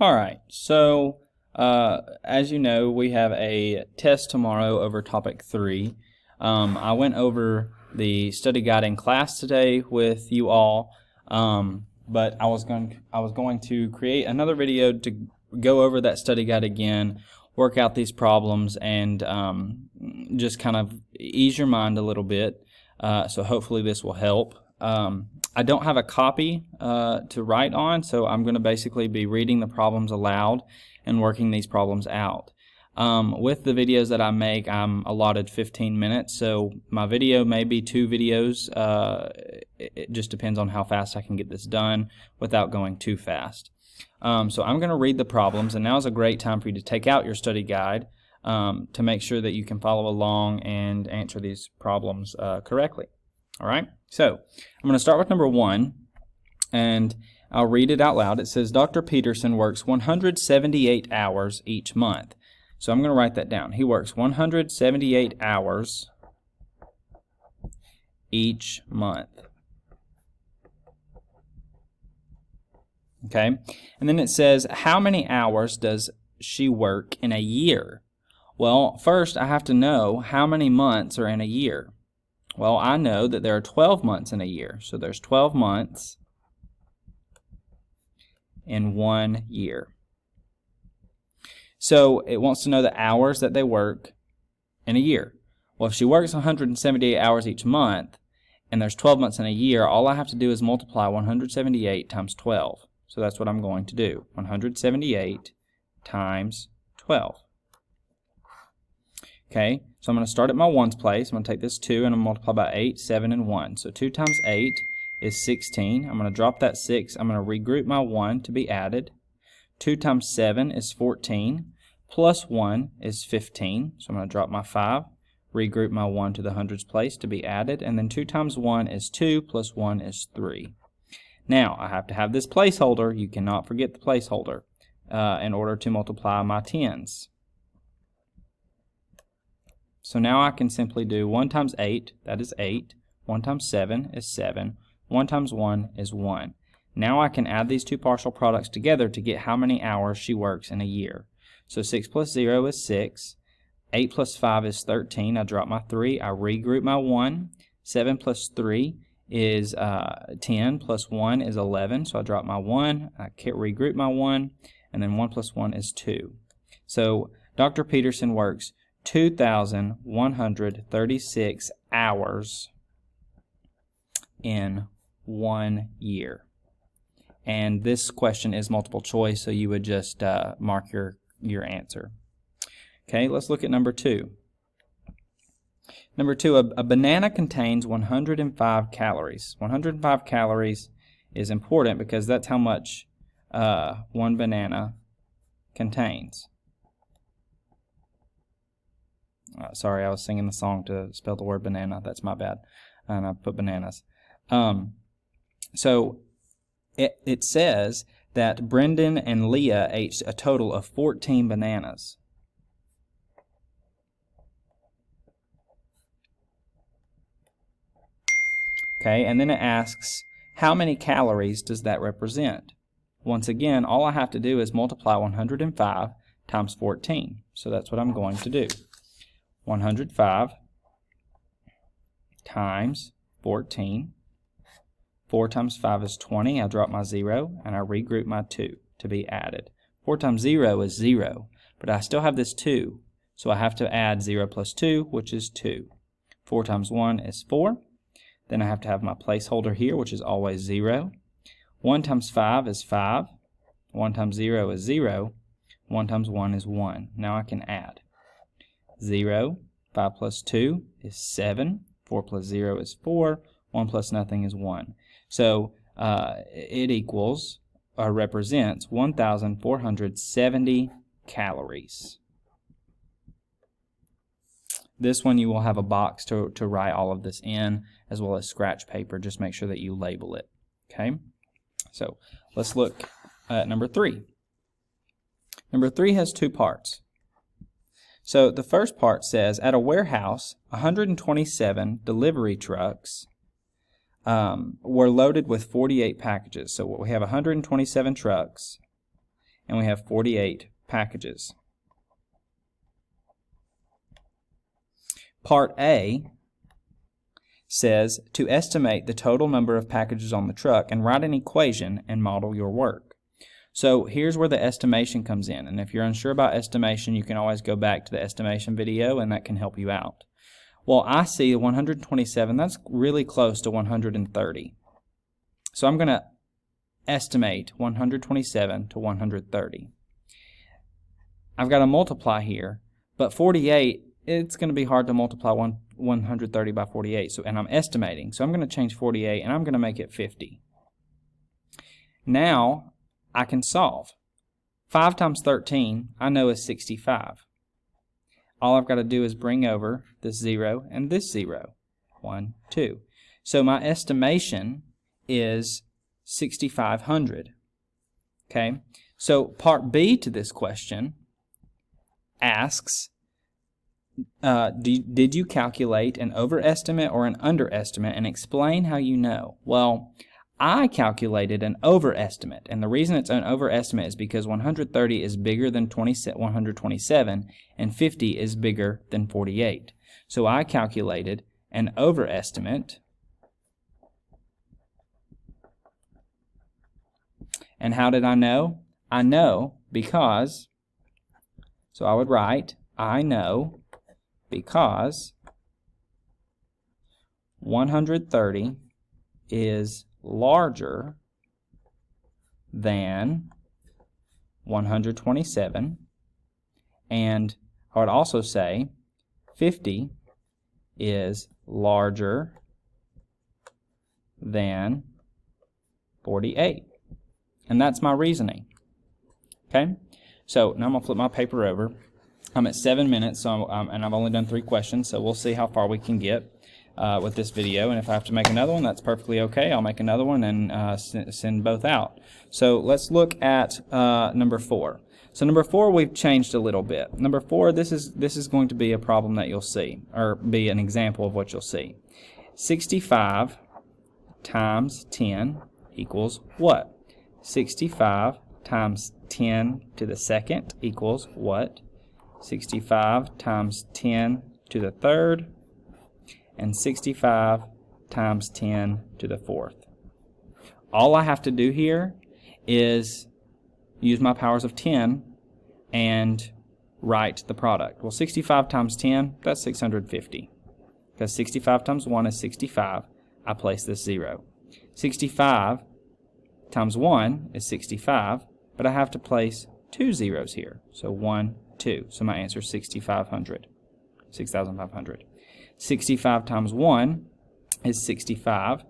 Alright, so as you know, we have a test tomorrow over topic 3. I went over the study guide in class today with you all, but I was going to create another video to go over that study guide again, work out these problems, and just kind of ease your mind a little bit. So hopefully this will help. I don't have a copy to write on, so I'm going to basically be reading the problems aloud and working these problems out. With the videos that I make, I'm allotted 15 minutes, so my video may be 2 videos. It just depends on how fast I can get this done without going too fast. So I'm going to read the problems, and now is a great time for you to take out your study guide to make sure that you can follow along and answer these problems correctly. All right, so I'm going to start with number 1, and I'll read it out loud. It says, Dr. Peterson works 178 hours each month. So I'm going to write that down. He works 178 hours each month. Okay, and then it says, how many hours does she work in a year? Well, first I have to know how many months are in a year. Well, I know that there are 12 months in a year, so there's 12 months in 1 year. So it wants to know the hours that they work in a year. Well, if she works 178 hours each month, and there's 12 months in a year, all I have to do is multiply 178 times 12. So that's what I'm going to do, 178 times 12. Okay, so I'm going to start at my ones place. I'm going to take this 2 and I'm going to multiply by 8, 7, and 1. So 2 times 8 is 16. I'm going to drop that 6. I'm going to regroup my 1 to be added. 2 times 7 is 14. Plus 1 is 15. So I'm going to drop my 5, regroup my 1 to the hundreds place to be added. And then 2 times 1 is 2, plus 1 is 3. Now, I have to have this placeholder. You cannot forget the placeholder in order to multiply my tens. So now I can simply do 1 times 8, that is 8. 1 times 7 is 7. 1 times 1 is 1. Now I can add these two partial products together to get how many hours she works in a year. So 6 plus 0 is 6. 8 plus 5 is 13. I drop my 3. I regroup my 1. 7 plus 3 is 10. Plus 1 is 11. So I drop my 1. I regroup my 1. And then 1 plus 1 is 2. So Dr. Peterson works 2,136 hours in 1 year. And this question is multiple choice, so you would just mark your answer. Okay, let's look at number 2. Number 2, a banana contains 105 calories. 105 calories is important because that's how much one banana contains. Sorry, I was singing the song to spell the word banana. That's my bad. And I put bananas. So it says that Brendan and Leah ate a total of 14 bananas. Okay, and then it asks, how many calories does that represent? Once again, all I have to do is multiply 105 times 14. So that's what I'm going to do. 105 times 14. 4 times 5 is 20. I drop my 0 and I regroup my 2 to be added. 4 times 0 is 0, but I still have this 2, so I have to add 0 plus 2, which is 2. 4 times 1 is 4. Then I have to have my placeholder here, which is always 0. 1 times 5 is 5. 1 times 0 is 0. 1 times 1 is 1. Now I can add. 0, 5 plus 2 is 7, 4 plus 0 is 4, 1 plus nothing is 1. So it equals, or represents, 1,470 calories. This one you will have a box to write all of this in, as well as scratch paper. Just make sure that you label it. Okay? So let's look at number 3. Number 3 has 2 parts. So the first part says, at a warehouse, 127 delivery trucks were loaded with 48 packages. So we have 127 trucks, and we have 48 packages. Part A says to estimate the total number of packages on the truck and write an equation and model your work. So here's where the estimation comes in, and if you're unsure about estimation, you can always go back to the estimation video and that can help you out. Well, I see 127, that's really close to 130. So I'm going to estimate 127 to 130. I've got to multiply here, but 48, it's going to be hard to multiply 130 by 48, and I'm estimating. So I'm going to change 48 and I'm going to make it 50. Now I can solve. 5 times 13 I know is 65. All I've got to do is bring over this 0 and this 0. 1, 2. So my estimation is 6,500. Okay, so part B to this question asks, did you calculate an overestimate or an underestimate, and explain how you know? Well, I calculated an overestimate, and the reason it's an overestimate is because 130 is bigger than 127 and 50 is bigger than 48. So I calculated an overestimate, and how did I know? I know because, so I would write, I know because 130 is larger than 127, and I would also say 50 is larger than 48. And that's my reasoning. Okay? So now I'm going to flip my paper over. I'm at 7 minutes, so and I've only done 3 questions, so we'll see how far we can get with this video. And if I have to make another one, that's perfectly okay. I'll make another one and send both out. So let's look at number 4. So number 4, we've changed a little bit. Number 4, this is going to be a problem that you'll see, or be an example of what you'll see. 65 times 10 equals what? 65 times 10 to the second equals what? 65 times 10 to the third, and 65 times 10 to the fourth. All I have to do here is use my powers of 10 and write the product. Well, 65 times 10, that's 650. Because 65 times 1 is 65, I place this 0. 65 times 1 is 65, but I have to place 2 zeros here. So 1, 2. So my answer is 6,500. 65 times 1 is 65,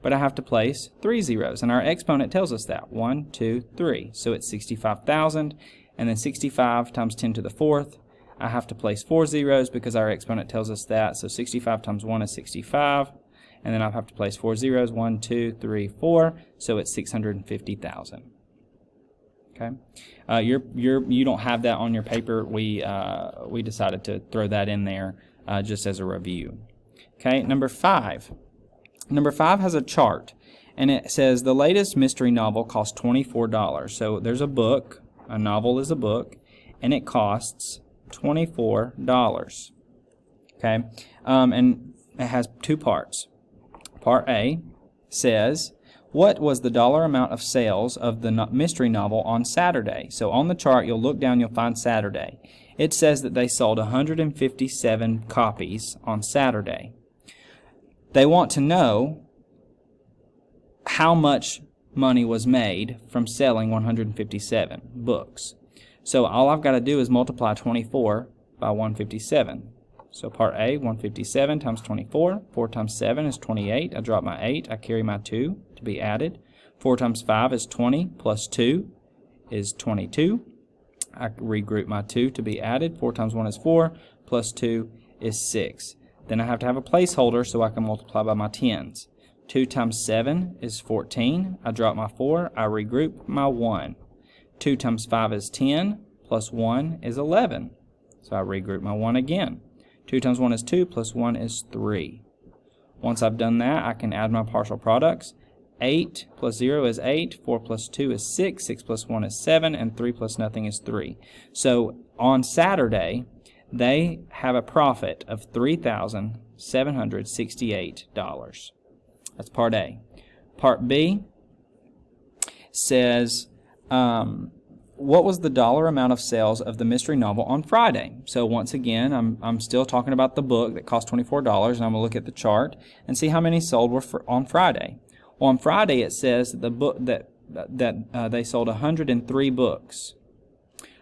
but I have to place 3 zeros, and our exponent tells us that. 1, 2, 3. So it's 65,000, and then 65 times 10 to the fourth, I have to place 4 zeros because our exponent tells us that. So 65 times 1 is 65, and then I have to place 4 zeros. 1, 2, 3, 4. So it's 650,000. Okay, you don't have that on your paper. We decided to throw that in there just as a review. Okay, number 5. Number 5 has a chart, and it says the latest mystery novel costs $24. So there's a book. A novel is a book, and it costs $24. Okay, and it has 2 parts. Part A says, what was the dollar amount of sales of the mystery novel on Saturday? So on the chart, you'll look down, you'll find Saturday. It says that they sold 157 copies on Saturday. They want to know how much money was made from selling 157 books. So all I've got to do is multiply 24 by 157. So part A, 157 times 24. 4 times 7 is 28. I drop my 8. I carry my 2 to be added. 4 times 5 is 20 plus 2 is 22. I regroup my 2 to be added. 4 times 1 is 4 plus 2 is 6. Then I have to have a placeholder so I can multiply by my tens. 2 times 7 is 14. I drop my 4. I regroup my 1. 2 times 5 is 10 plus 1 is 11. So I regroup my 1 again. 2 times 1 is 2 plus 1 is 3. Once I've done that, I can add my partial products. 8 plus 0 is 8, 4 plus 2 is 6, 6 plus 1 is 7, and 3 plus nothing is 3. So on Saturday, they have a profit of $3,768. That's part A. Part B says, what was the dollar amount of sales of the mystery novel on Friday? So once again, I'm still talking about the book that cost $24, and I'm going to look at the chart and see how many sold were on Friday. Well, on Friday it says that the book that they sold 103 books.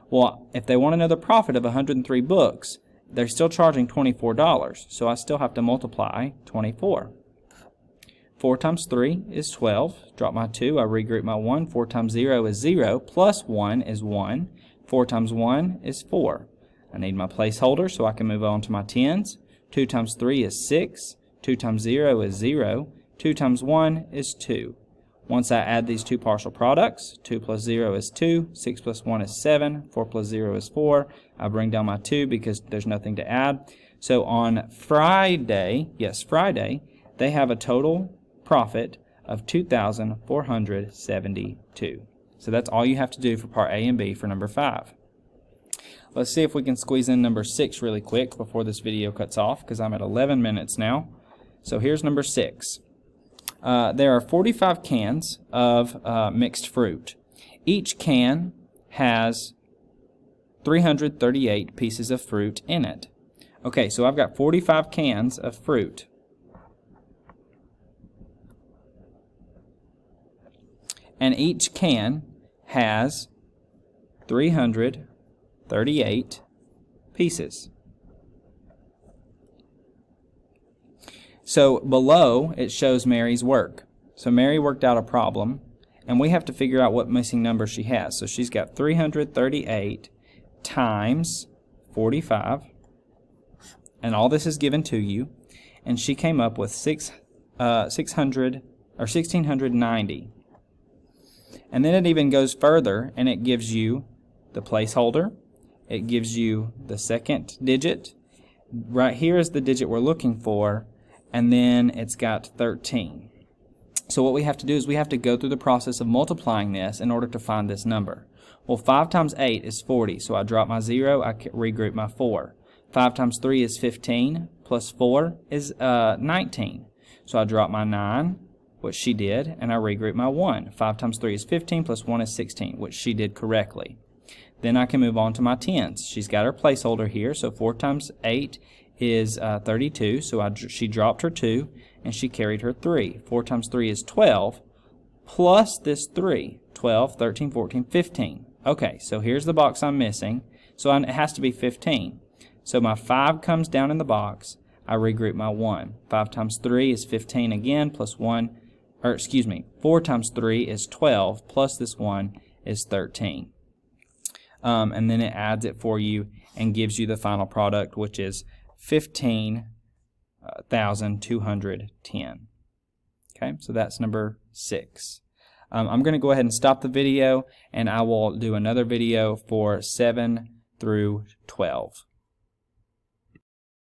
Well, if they want another profit of 103 books, they're still charging $24, so I still have to multiply 24. 4 times 3 is 12. Drop my 2, I regroup my 1. 4 times 0 is 0, plus 1 is 1. 4 times 1 is 4. I need my placeholder so I can move on to my tens. 2 times 3 is 6. 2 times 0 is 0. 2 times 1 is 2. Once I add these two partial products, 2 plus 0 is 2, 6 plus 1 is 7, 4 plus 0 is 4. I bring down my 2 because there's nothing to add. So on Friday, Friday, they have a total profit of $2,472. So that's all you have to do for part A and B for number 5. Let's see if we can squeeze in number 6 really quick before this video cuts off, because I'm at 11 minutes now. So here's number 6. There are 45 cans of mixed fruit. Each can has 338 pieces of fruit in it. Okay, so I've got 45 cans of fruit. And each can has 338 pieces. So below it shows Mary's work. So Mary worked out a problem, and we have to figure out what missing number she has. So she's got 338 times 45, and all this is given to you, and she came up with 1,690. And then it even goes further, and it gives you the placeholder. It gives you the second digit. Right here is the digit we're looking for, and then it's got 13. So what we have to do is we have to go through the process of multiplying this in order to find this number. Well, 5 times 8 is 40, so I drop my 0, I regroup my 4. 5 times 3 is 15, plus 4 is 19. So I drop my 9, which she did, and I regroup my 1. 5 times 3 is 15, plus 1 is 16, which she did correctly. Then I can move on to my tens. She's got her placeholder here, so 4 times 8 is 32, so she dropped her 2, and she carried her 3. 4 times 3 is 12, plus this 3. 12, 13, 14, 15. Okay, so here's the box I'm missing, so it has to be 15. So my 5 comes down in the box, I regroup my 1. 5 times 3 is 15 again, plus 1, 4 times 3 is 12, plus this 1 is 13. And then it adds it for you and gives you the final product, which is 15,210. Okay, so that's number 6. I'm going to go ahead and stop the video, and I will do another video for 7 through 12.